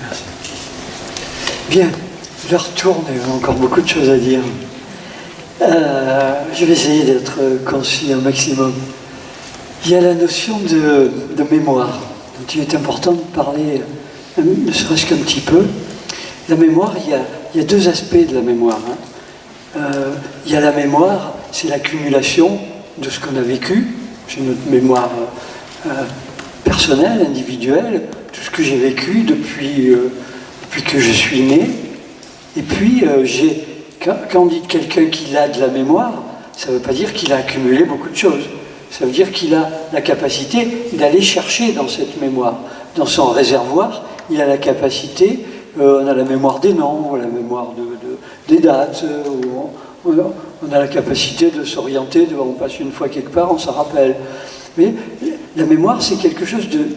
Merci. Bien, l'heure tourne et on a encore beaucoup de choses à dire. Je vais essayer d'être concis au maximum. Il y a la notion de mémoire, dont il est important de parler, ne serait-ce qu'un petit peu. La mémoire, il y a deux aspects de la mémoire. Il y a la mémoire, c'est l'accumulation de ce qu'on a vécu, c'est notre mémoire personnelle, individuelle, tout ce que j'ai vécu depuis que je suis né. Et puis, quand on dit de quelqu'un qu'il a de la mémoire, ça ne veut pas dire qu'il a accumulé beaucoup de choses. Ça veut dire qu'il a la capacité d'aller chercher dans cette mémoire. Dans son réservoir, il a la capacité, on a la mémoire des noms, la mémoire des dates, on a la capacité de s'orienter, on passe une fois quelque part, on s'en rappelle. Mais la mémoire, c'est quelque chose de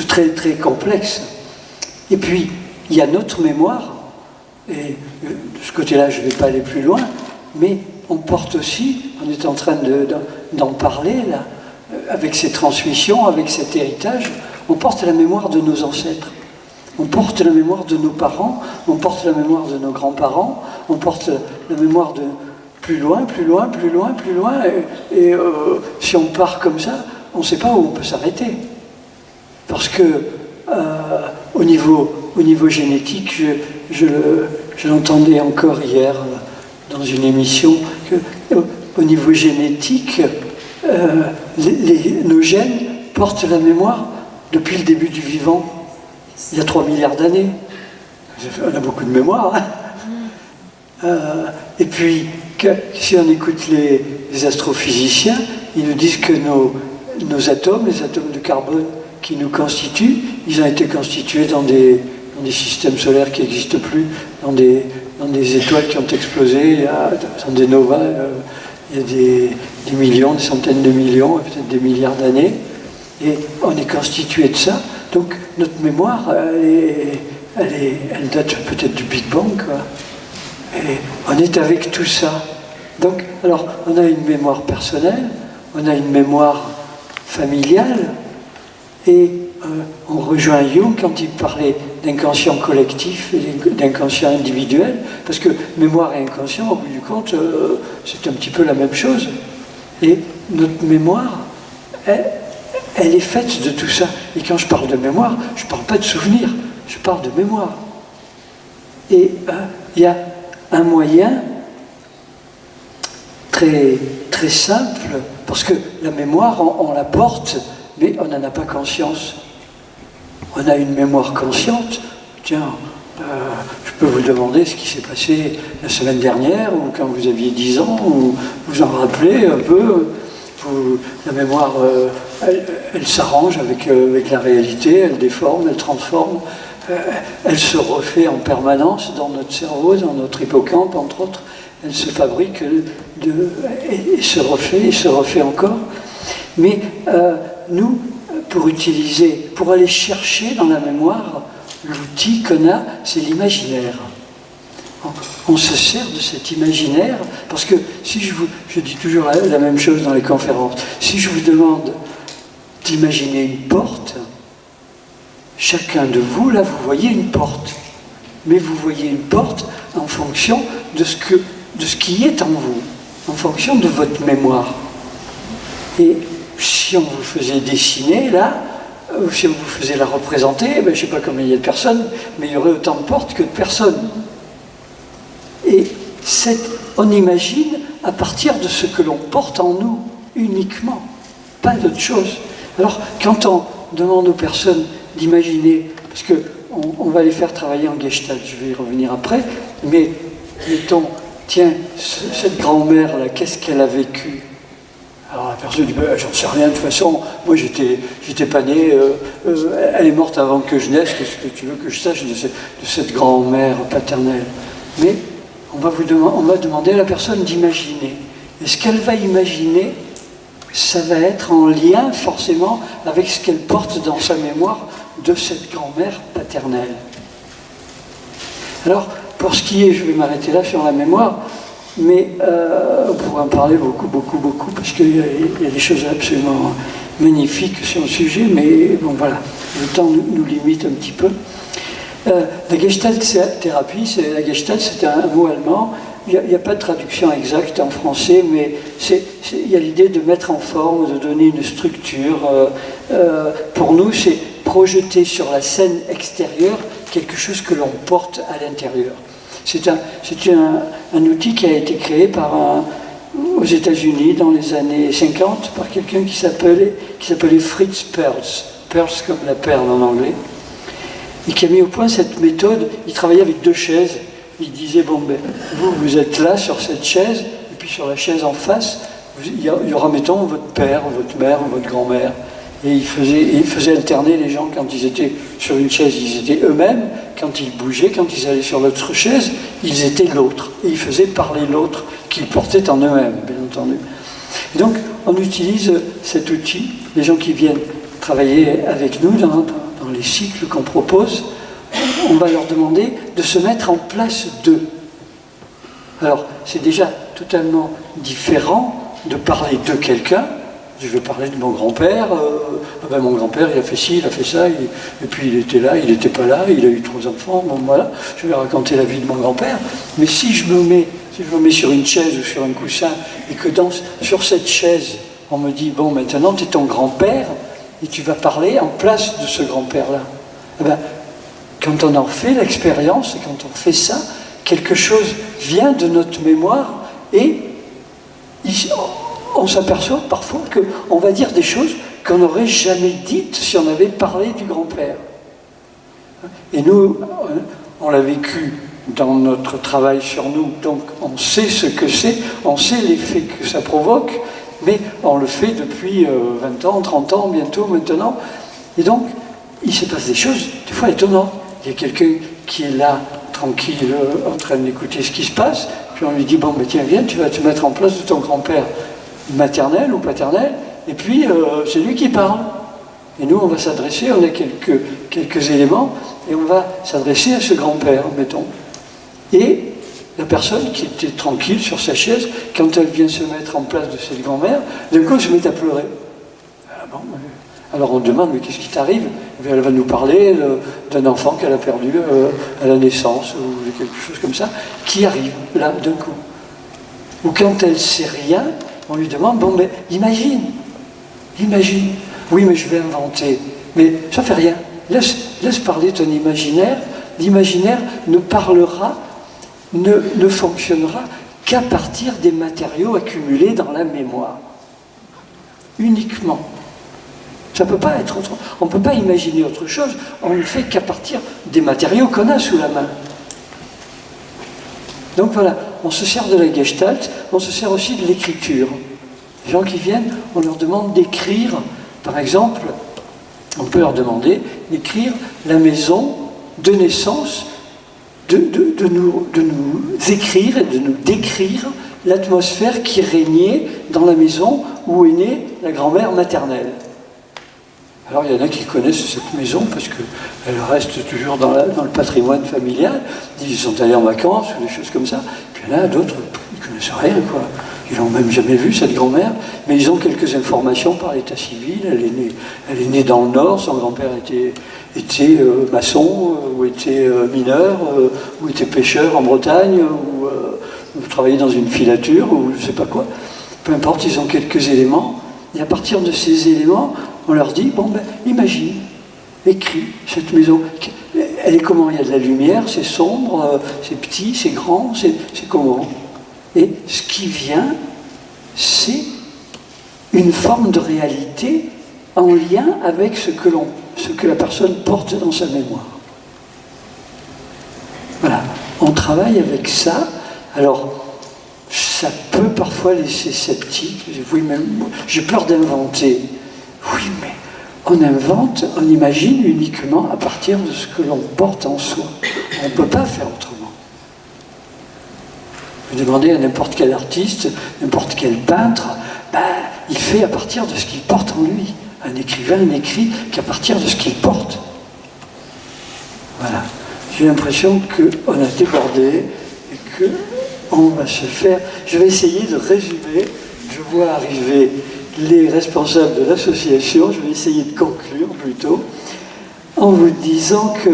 très, très complexe. Et puis, il y a notre mémoire, et de ce côté-là, je ne vais pas aller plus loin, mais on porte aussi, on est en train d'en parler, là, avec ces transmissions, avec cet héritage, on porte la mémoire de nos ancêtres. On porte la mémoire de nos parents, on porte la mémoire de nos grands-parents, on porte la mémoire de plus loin, plus loin, plus loin, plus loin, et si on part comme ça, on ne sait pas où on peut s'arrêter. Parce que au niveau génétique, je l'entendais encore hier dans une émission, qu'au niveau génétique, nos gènes portent la mémoire depuis le début du vivant, il y a 3 milliards d'années. On a beaucoup de mémoire. Et puis, si on écoute les astrophysiciens, ils nous disent que nos atomes, les atomes de carbone qui nous constituent, ils ont été constitués dans des systèmes solaires qui n'existent plus, dans des étoiles qui ont explosé, dans des novas, il y a des millions, des centaines de millions, peut-être des milliards d'années. Et on est constitué de ça. Donc notre mémoire, elle date peut-être du Big Bang, quoi. Et on est avec tout ça. Donc, alors, on a une mémoire personnelle, on a une mémoire familiale, et on rejoint Jung quand il parlait d'inconscient collectif et d'inconscient individuel, parce que mémoire et inconscient, au bout du compte, c'est un petit peu la même chose. Et notre mémoire, elle est faite de tout ça. Et quand je parle de mémoire, je ne parle pas de souvenir, je parle de mémoire. Et il y a un moyen très, très simple, parce que la mémoire, on la porte, mais on n'en a pas conscience. On a une mémoire consciente. Tiens, je peux vous demander ce qui s'est passé la semaine dernière, ou quand vous aviez 10 ans, ou vous en rappelez un peu. La mémoire, elle s'arrange avec la réalité, elle déforme, elle transforme, elle se refait en permanence dans notre cerveau, dans notre hippocampe, entre autres. Elle se fabrique et se refait encore. Mais nous, pour aller chercher dans la mémoire, l'outil qu'on a, c'est l'imaginaire. On se sert de cet imaginaire, parce que si je dis toujours la même chose dans les conférences, si je vous demande d'imaginer une porte, chacun de vous, là, vous voyez une porte. Mais vous voyez une porte en fonction de ce qui est en vous, en fonction de votre mémoire. Et si on vous faisait dessiner, là, ou si on vous faisait la représenter, je ne sais pas combien il y a de personnes, mais il y aurait autant de portes que de personnes. Et on imagine à partir de ce que l'on porte en nous, uniquement, pas d'autre chose. Alors, quand on demande aux personnes d'imaginer, parce qu'on va les faire travailler en Gestalt, je vais y revenir après, mais mettons, tiens, cette grand-mère-là, qu'est-ce qu'elle a vécu? Alors la personne dit, j'en sais rien, de toute façon, moi j'étais pas né, elle est morte avant que je naisse, qu'est-ce que tu veux que je sache de cette grand-mère paternelle? Mais on va demander à la personne d'imaginer. Et ce qu'elle va imaginer, ça va être en lien forcément avec ce qu'elle porte dans sa mémoire de cette grand-mère paternelle. Alors, pour ce qui est, je vais m'arrêter là sur la mémoire, mais on pourrait en parler beaucoup, parce qu'il y a des choses absolument magnifique sur le sujet, mais bon voilà, le temps nous limite un petit peu. La Gestalt thérapie, la Gestalt c'est un mot allemand, il n'y a pas de traduction exacte en français, mais il y a l'idée de mettre en forme, de donner une structure. Pour nous, c'est projeter sur la scène extérieure quelque chose que l'on porte à l'intérieur. C'est un outil qui a été créé aux États-Unis dans les années 50 par quelqu'un qui s'appelait Fritz Perls, Perls comme la perle en anglais, et qui a mis au point cette méthode. Il travaillait avec 2 chaises. Il disait, bon, ben, vous êtes là sur cette chaise, et puis sur la chaise en face, il y aura, mettons, votre père, votre mère, votre grand-mère. Et il faisait alterner les gens quand ils étaient sur une chaise, ils étaient eux-mêmes. Quand ils bougeaient, quand ils allaient sur l'autre chaise, ils étaient l'autre. Et il faisait parler l'autre qu'ils portaient en eux-mêmes, bien entendu. Et donc, on utilise cet outil. Les gens qui viennent travailler avec nous dans les cycles qu'on propose, on va leur demander de se mettre en place d'eux. Alors, c'est déjà totalement différent de parler de quelqu'un. Je veux parler de mon grand-père. Mon grand-père, il a fait ci, il a fait ça, et puis il était là, il n'était pas là, il a eu 3 enfants, bon voilà, je vais raconter la vie de mon grand-père. Mais si je me mets sur une chaise ou sur un coussin, et que sur cette chaise, on me dit, bon, maintenant, tu es ton grand-père, et tu vas parler en place de ce grand-père-là. Quand on en fait l'expérience, et quand on fait ça, quelque chose vient de notre mémoire, et on s'aperçoit parfois qu'on va dire des choses qu'on n'aurait jamais dites si on avait parlé du grand-père. Et nous, on l'a vécu dans notre travail sur nous, donc on sait ce que c'est, on sait l'effet que ça provoque, mais on le fait depuis 20 ans, 30 ans, bientôt, maintenant. Et donc, il se passe des choses, des fois étonnantes. Il y a quelqu'un qui est là, tranquille, en train d'écouter ce qui se passe, puis on lui dit, bon, tiens, viens, tu vas te mettre en place de ton grand-père maternel ou paternel, et puis c'est lui qui parle. Et nous, on va s'adresser, on a quelques éléments, et on va s'adresser à ce grand-père, mettons. Et la personne qui était tranquille sur sa chaise, quand elle vient se mettre en place de cette grand-mère, d'un coup, elle se met à pleurer. Alors on demande, mais qu'est-ce qui t'arrive? Elle va nous parler d'un enfant qu'elle a perdu à la naissance, ou quelque chose comme ça, qui arrive, là, d'un coup. Ou quand elle ne sait rien, on lui demande, bon, mais imagine. Oui, mais je vais inventer. Mais ça fait rien. Laisse parler ton imaginaire. L'imaginaire ne parlera, ne fonctionnera qu'à partir des matériaux accumulés dans la mémoire. Uniquement. Ça ne peut pas être autre. On ne peut pas imaginer autre chose. On ne fait qu'à partir des matériaux qu'on a sous la main. Donc voilà, on se sert de la Gestalt, on se sert aussi de l'écriture. Les gens qui viennent, on leur demande d'écrire, par exemple, on peut leur demander d'écrire la maison de naissance, de nous écrire et de nous décrire l'atmosphère qui régnait dans la maison où est née la grand-mère maternelle. Alors il y en a qui connaissent cette maison parce qu'elle reste toujours dans le patrimoine familial. Ils sont allés en vacances ou des choses comme ça. Puis il y en a d'autres, ils ne connaissent rien, quoi. Ils n'ont même jamais vu cette grand-mère, mais ils ont quelques informations par l'état civil. Elle est née dans le Nord, son grand-père était maçon, ou était mineur, ou était pêcheur en Bretagne, ou travaillait dans une filature, ou je ne sais pas quoi. Peu importe, ils ont quelques éléments. Et à partir de ces éléments, on leur dit, bon ben, imagine, écris cette maison. Elle est comment? Il y a de la lumière, c'est sombre, c'est petit, c'est grand, c'est comment? Et ce qui vient, c'est une forme de réalité en lien avec ce que la personne porte dans sa mémoire. Voilà, on travaille avec ça. Alors, ça peut parfois laisser sceptique. Oui, mais j'ai peur d'inventer. Oui, mais on invente, on imagine uniquement à partir de ce que l'on porte en soi. On ne peut pas faire autrement. Vous demandez à n'importe quel artiste, n'importe quel peintre, il fait à partir de ce qu'il porte en lui. Un écrivain n'écrit qu'à partir de ce qu'il porte. Voilà. J'ai l'impression qu'on a débordé et qu'on va se faire... Je vais essayer de résumer. Je vois arriver les responsables de l'association. Je vais essayer de conclure plutôt en vous disant que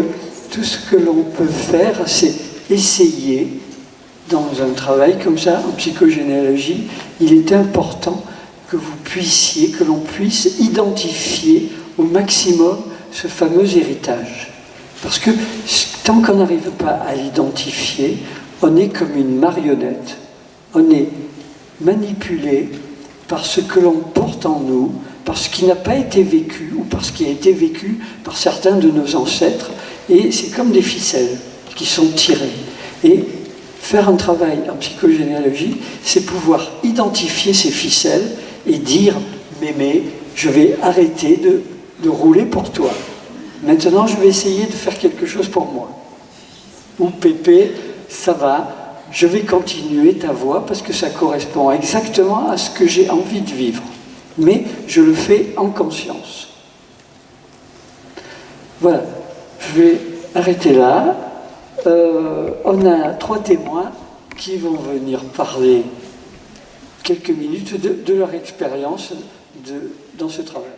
tout ce que l'on peut faire, c'est essayer, dans un travail comme ça, en psychogénéalogie, il est important que vous puissiez, que l'on puisse identifier au maximum ce fameux héritage. Parce que tant qu'on n'arrive pas à l'identifier, on est comme une marionnette. On est manipulé par ce que l'on porte en nous, par ce qui n'a pas été vécu ou par ce qui a été vécu par certains de nos ancêtres. Et c'est comme des ficelles qui sont tirées. Et faire un travail en psychogénéalogie, c'est pouvoir identifier ces ficelles et dire « Mémé, je vais arrêter de rouler pour toi. Maintenant, je vais essayer de faire quelque chose pour moi. » Ou « Pépé, ça va, je vais continuer ta voie parce que ça correspond exactement à ce que j'ai envie de vivre. Mais je le fais en conscience. » Voilà, je vais arrêter là. On a 3 témoins qui vont venir parler quelques minutes de leur expérience dans ce travail.